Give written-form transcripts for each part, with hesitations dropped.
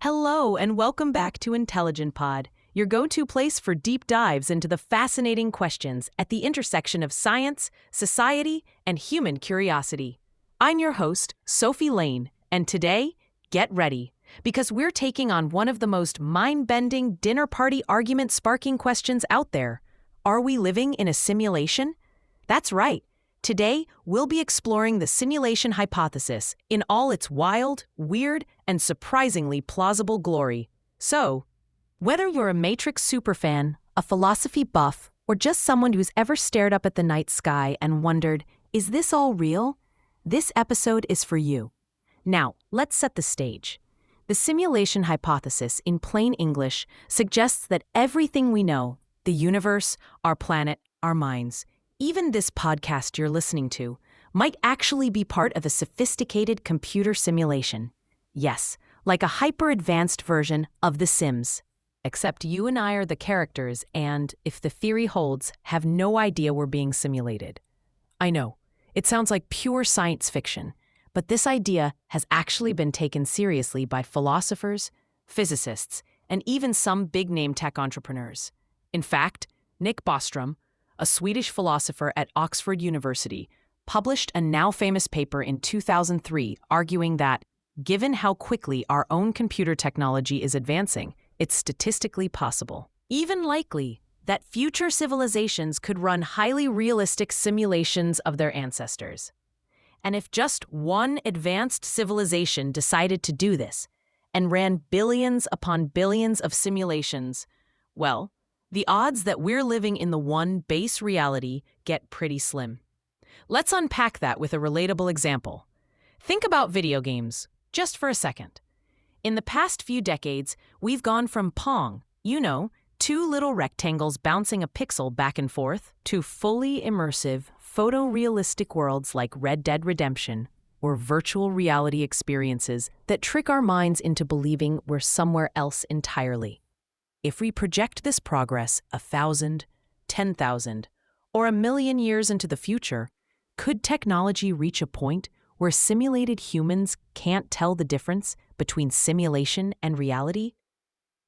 Hello, and welcome back to IntelligentPod, your go-to place for deep dives into the fascinating questions at the intersection of science, society, and human curiosity. I'm your host, Sophie Lane, and today, get ready, because we're taking on one of the most mind-bending, dinner party argument-sparking questions out there. Are we living in a simulation? That's right. Today, we'll be exploring the simulation hypothesis in all its wild, weird, and surprisingly plausible glory. So, whether you're a Matrix superfan, a philosophy buff, or just someone who's ever stared up at the night sky and wondered, is this all real? This episode is for you. Now, let's set the stage. The simulation hypothesis, in plain English, suggests that everything we know, the universe, our planet, our minds, even this podcast you're listening to, might actually be part of a sophisticated computer simulation. Yes, like a hyper-advanced version of The Sims. Except you and I are the characters and, if the theory holds, have no idea we're being simulated. I know, it sounds like pure science fiction, but this idea has actually been taken seriously by philosophers, physicists, and even some big-name tech entrepreneurs. In fact, Nick Bostrom, a Swedish philosopher at Oxford University, published a now-famous paper in 2003 arguing that, given how quickly our own computer technology is advancing, it's statistically possible, even likely, that future civilizations could run highly realistic simulations of their ancestors. And if just one advanced civilization decided to do this and ran billions upon billions of simulations, well, the odds that we're living in the one base reality get pretty slim. Let's unpack that with a relatable example. Think about video games, just for a second. In the past few decades, we've gone from Pong, two little rectangles bouncing a pixel back and forth, to fully immersive, photorealistic worlds like Red Dead Redemption, or virtual reality experiences that trick our minds into believing we're somewhere else entirely. If we project this progress 1,000, 10,000, or 1,000,000 years into the future, could technology reach a point where simulated humans can't tell the difference between simulation and reality?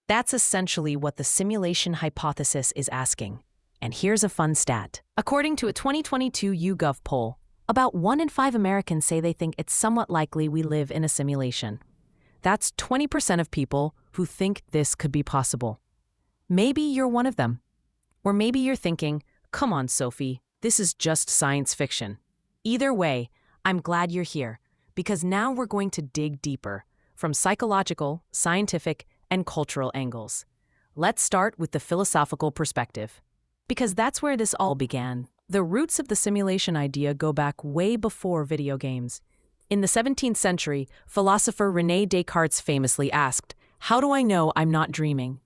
That's essentially what the simulation hypothesis is asking. And here's a fun stat. According to a 2022 YouGov poll, about 1 in 5 Americans say they think it's somewhat likely we live in a simulation. That's 20% of people who think this could be possible. Maybe you're one of them. Or maybe you're thinking, come on, Sophie, this is just science fiction. Either way, I'm glad you're here, because now we're going to dig deeper, from psychological, scientific, and cultural angles. Let's start with the philosophical perspective, because that's where this all began. The roots of the simulation idea go back way before video games. In the 17th century, philosopher René Descartes famously asked, "How do I know I'm not dreaming?"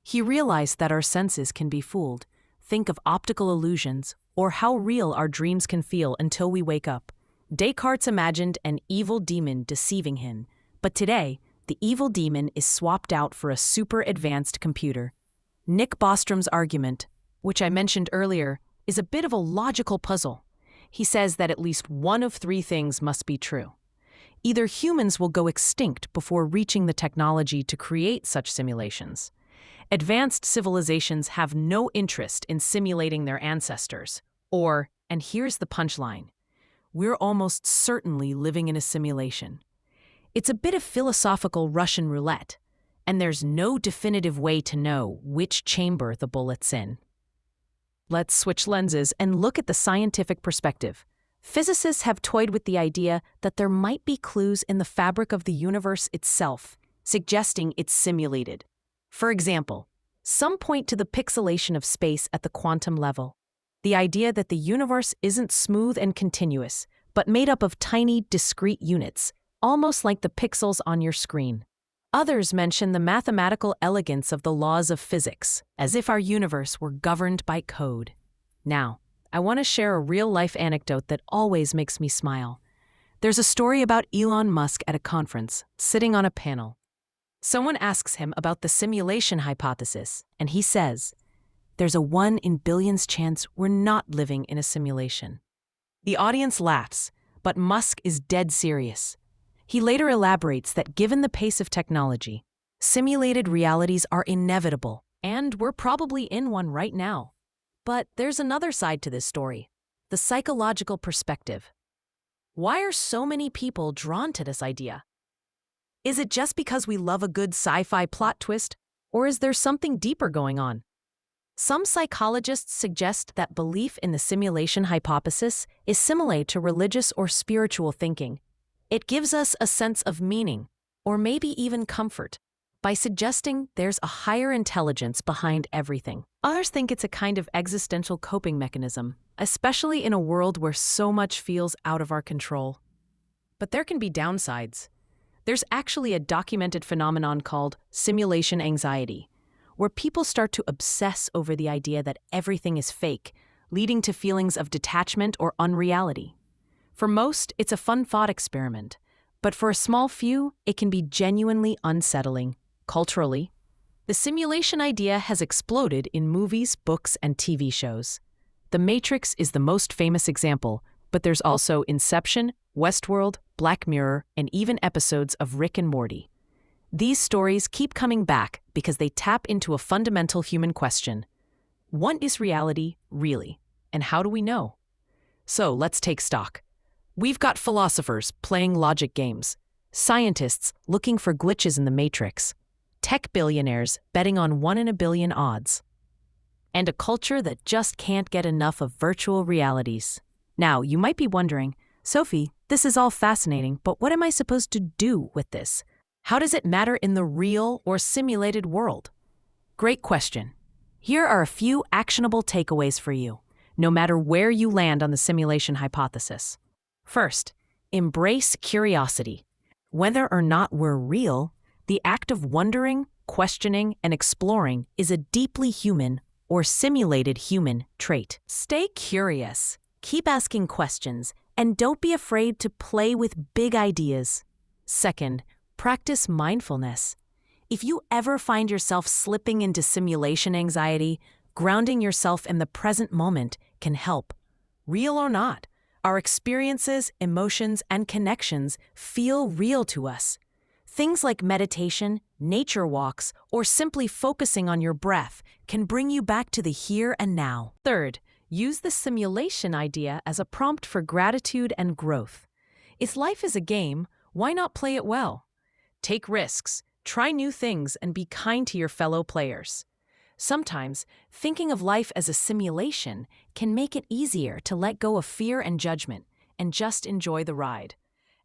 He realized that our senses can be fooled. Think of optical illusions, or how real our dreams can feel until we wake up. Descartes imagined an evil demon deceiving him, but today, the evil demon is swapped out for a super-advanced computer. Nick Bostrom's argument, which I mentioned earlier, is a bit of a logical puzzle. He says that at least one of 3 things must be true. Either humans will go extinct before reaching the technology to create such simulations. Advanced civilizations have no interest in simulating their ancestors. Or, and here's the punchline, we're almost certainly living in a simulation. It's a bit of philosophical Russian roulette, and there's no definitive way to know which chamber the bullet's in. Let's switch lenses and look at the scientific perspective. Physicists have toyed with the idea that there might be clues in the fabric of the universe itself, suggesting it's simulated. For example, some point to the pixelation of space at the quantum level. The idea that the universe isn't smooth and continuous, but made up of tiny, discrete units, almost like the pixels on your screen. Others mention the mathematical elegance of the laws of physics, as if our universe were governed by code. Now, I want to share a real-life anecdote that always makes me smile. There's a story about Elon Musk at a conference, sitting on a panel. Someone asks him about the simulation hypothesis, and he says, "There's a 1 in billions chance we're not living in a simulation." The audience laughs, but Musk is dead serious. He later elaborates that given the pace of technology, Simulated realities are inevitable, and we're probably in one right now. But there's another side to this story, the psychological perspective. Why are so many people drawn to this idea? Is it just because we love a good sci-fi plot twist, or is there something deeper going on? Some psychologists suggest that belief in the simulation hypothesis is similar to religious or spiritual thinking. It gives us a sense of meaning, or maybe even comfort, by suggesting there's a higher intelligence behind everything. Others think it's a kind of existential coping mechanism, especially in a world where so much feels out of our control. But there can be downsides. There's actually a documented phenomenon called simulation anxiety, where people start to obsess over the idea that everything is fake, leading to feelings of detachment or unreality. For most, it's a fun thought experiment, but for a small few, it can be genuinely unsettling. Culturally, the simulation idea has exploded in movies, books, and TV shows. The Matrix is the most famous example, but there's also Inception, Westworld, Black Mirror, and even episodes of Rick and Morty. These stories keep coming back because they tap into a fundamental human question. What is reality, really? And how do we know? So let's take stock. We've got philosophers playing logic games, scientists looking for glitches in the Matrix, tech billionaires betting on 1 in a billion odds, and a culture that just can't get enough of virtual realities. Now, you might be wondering, Sophie, this is all fascinating, but what am I supposed to do with this? How does it matter in the real or simulated world? Great question. Here are a few actionable takeaways for you, no matter where you land on the simulation hypothesis. First, embrace curiosity. Whether or not we're real, the act of wondering, questioning, and exploring is a deeply human or simulated human trait. Stay curious, keep asking questions, and don't be afraid to play with big ideas. Second, practice mindfulness. If you ever find yourself slipping into simulation anxiety, grounding yourself in the present moment can help. Real or not, our experiences, emotions, and connections feel real to us. Things like meditation, nature walks, or simply focusing on your breath can bring you back to the here and now. Third, use the simulation idea as a prompt for gratitude and growth. If life is a game, why not play it well? Take risks, try new things, and be kind to your fellow players. Sometimes, thinking of life as a simulation can make it easier to let go of fear and judgment and just enjoy the ride.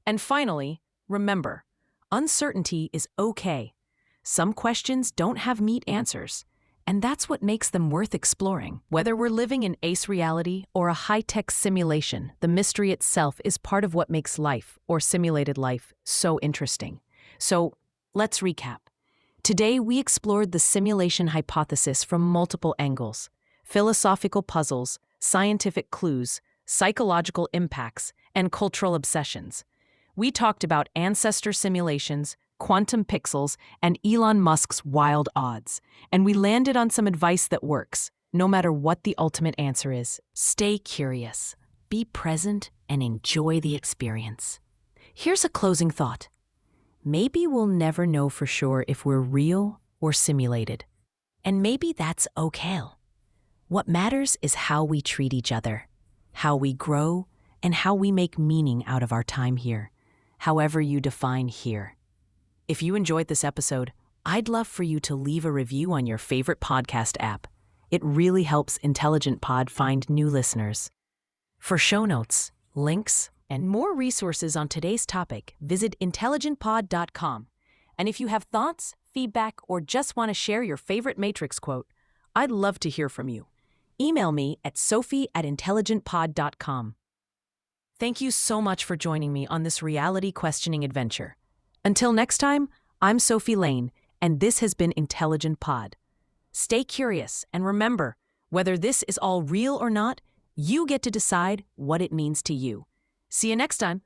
And finally, remember, uncertainty is okay. Some questions don't have neat answers, and that's what makes them worth exploring. Whether we're living in ace reality or a high-tech simulation, the mystery itself is part of what makes life, or simulated life, so interesting. So, let's recap. Today, we explored the simulation hypothesis from multiple angles: philosophical puzzles, scientific clues, psychological impacts, and cultural obsessions. We talked about ancestor simulations, quantum pixels, and Elon Musk's wild odds. And we landed on some advice that works, no matter what the ultimate answer is. Stay curious, be present, and enjoy the experience. Here's a closing thought. Maybe we'll never know for sure if we're real or simulated. And maybe that's okay. What matters is how we treat each other, how we grow, and how we make meaning out of our time here, however you define here. If you enjoyed this episode, I'd love for you to leave a review on your favorite podcast app. It really helps IntelligentPod find new listeners. For show notes, links, and more resources on today's topic, visit IntelligentPod.com. And if you have thoughts, feedback, or just want to share your favorite Matrix quote, I'd love to hear from you. Email me at sophie@intelligentpod.com. Thank you so much for joining me on this reality questioning adventure. Until next time, I'm Sophie Lane, and this has been Intelligent Pod. Stay curious, and remember, whether this is all real or not, you get to decide what it means to you. See you next time.